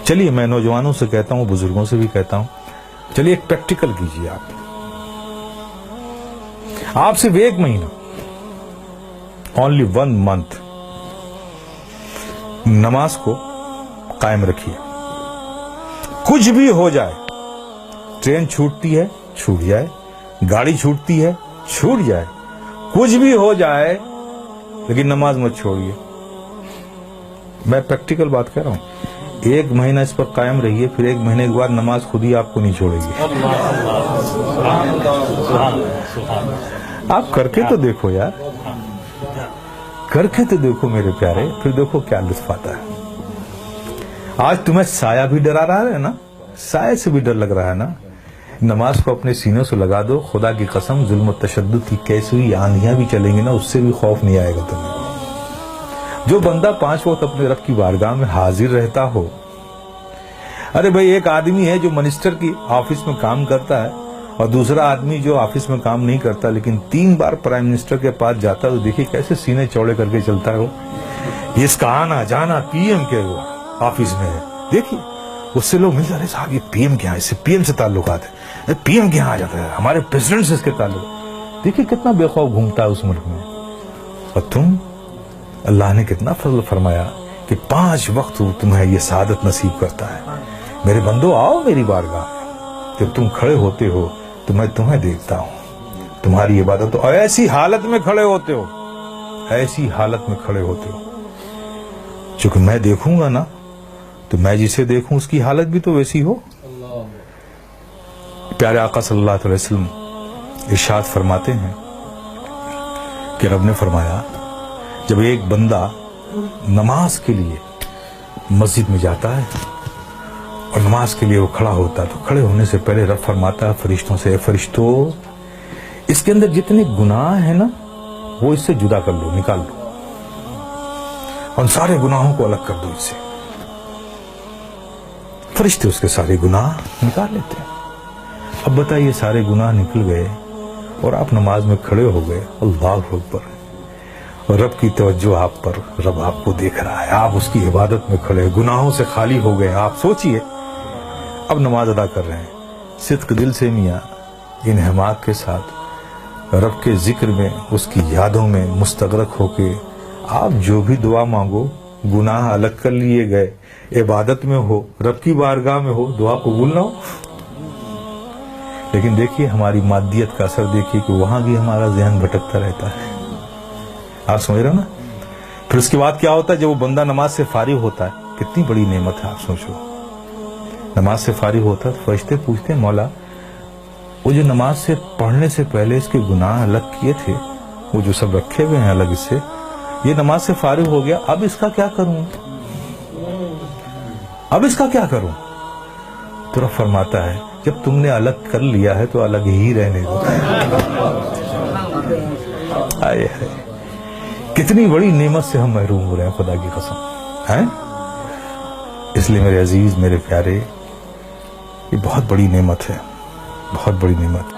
چلیے میں نوجوانوں سے کہتا ہوں، بزرگوں سے بھی کہتا ہوں، چلیے ایک پریکٹیکل کیجیے آپ صرف 1 مہینہ، only 1 month نماز کو قائم رکھیے. کچھ بھی ہو جائے، ٹرین چھوٹتی ہے چھوٹ جائے، گاڑی چھوٹتی ہے چھوٹ جائے، کچھ بھی ہو جائے لیکن نماز مت چھوڑیے. میں پریکٹیکل بات کہہ رہا ہوں. 1 مہینہ اس پر قائم رہیے، پھر 1 مہینے کے بعد نماز خود ہی آپ کو نہیں چھوڑے گی. آپ کر کے تو دیکھو یار، کر کے تو دیکھو میرے پیارے، پھر دیکھو کیا لطف آتا ہے. آج تمہیں سایہ بھی ڈرا رہا ہے نا، سایہ سے بھی ڈر لگ رہا ہے نا. نماز کو اپنے سینوں سے لگا دو. خدا کی قسم ظلم و تشدد کی کیسی آندھیاں بھی چلیں گی نا، اس سے بھی خوف نہیں آئے گا تمہیں. جو بندہ 5 وقت اپنے رب کی بارگاہ میں حاضر رہتا ہو. ارے بھائی، ایک آدمی ہے جو منسٹر کی آفس میں کام کرتا ہے اور دوسرا آدمی جو آفس میں کام نہیں کرتا لیکن 3 بار پرائم منسٹر کے پاس جاتا ہے. تو دیکھیے کیسے سینے چوڑے کر کے چلتا ہے وہ. اس کا آنا جانا پی ایم کے وہ آفس میں ہے. دیکھیے اس سے لوگ ملتے ہیں، صاحب یہ پی ایم کے یہاں، اس سے پی ایم سے تعلقات ہے، پی ایم کے یہاں آ جاتا ہے، ہمارے پریزیڈنٹ سے اس کے تعلق. دیکھیے کتنا بے خوف گھومتا ہے اس ملک میں. اور تم، اللہ نے کتنا فضل فرمایا کہ 5 وقت تمہیں یہ سعادت نصیب کرتا ہے. میرے بندو آؤ میری بارگاہ میں. جب تم کھڑے ہوتے ہو تو میں تمہیں دیکھتا ہوں، تمہاری عبادت تو ایسی حالت میں کھڑے ہوتے ہو، ایسی حالت میں کھڑے ہوتے ہو. چونکہ میں دیکھوں گا نا تو میں جسے دیکھوں اس کی حالت بھی تو ویسی ہو. پیارے آقا صلی اللہ علیہ وسلم ارشاد فرماتے ہیں کہ رب نے فرمایا جب ایک بندہ نماز کے لیے مسجد میں جاتا ہے اور نماز کے لیے وہ کھڑا ہوتا ہے تو کھڑے ہونے سے پہلے رب فرماتا ہے فرشتوں سے، اے فرشتوں، اس کے اندر جتنے گناہ ہیں نا وہ اس سے جدا کر لو، نکال لو، اور سارے گناہوں کو الگ کر دو اس سے. فرشتے اس کے سارے گناہ نکال لیتے ہیں. اب بتائیے سارے گناہ نکل گئے اور آپ نماز میں کھڑے ہو گئے، اللہ اکبر، اور رب کی توجہ آپ پر، رب آپ کو دیکھ رہا ہے، آپ اس کی عبادت میں کھڑے، گناہوں سے خالی ہو گئے. آپ سوچئے اب نماز ادا کر رہے ہیں صدق دل سے، میاں انہماک کے ساتھ رب کے ذکر میں، اس کی یادوں میں مستغرق ہو کے آپ جو بھی دعا مانگو، گناہ الگ کر لیے گئے، عبادت میں ہو، رب کی بارگاہ میں ہو، دعا قبول نہ ہو. لیکن دیکھیے ہماری مادیت کا اثر دیکھیے کہ وہاں بھی ہمارا ذہن بھٹکتا رہتا ہے. آپ سمجھ رہے ہیں نا. پھر اس کے بعد کیا ہوتا ہے جب وہ بندہ نماز سے فارغ ہوتا ہے، کتنی بڑی نعمت ہے. آپ سوچو، نماز سے فارغ ہوتا ہے تو فرشتے پوچھتے ہیں مولا وہ جو نماز سے پڑھنے سے پہلے اس کے گناہ الگ کیے تھے، وہ جو سب رکھے ہوئے ہیں الگ، اس سے یہ نماز سے فارغ ہو گیا، اب اس کا کیا کروں، اب اس کا کیا کروں. تو رب فرماتا ہے جب تم نے الگ کر لیا ہے تو الگ ہی رہنے دو. آئے ہے، کتنی بڑی نعمت سے ہم محروم ہو رہے ہیں خدا کی قسم ہیں. اس لیے میرے عزیز، میرے پیارے، یہ بہت بڑی نعمت ہے، بہت بڑی نعمت.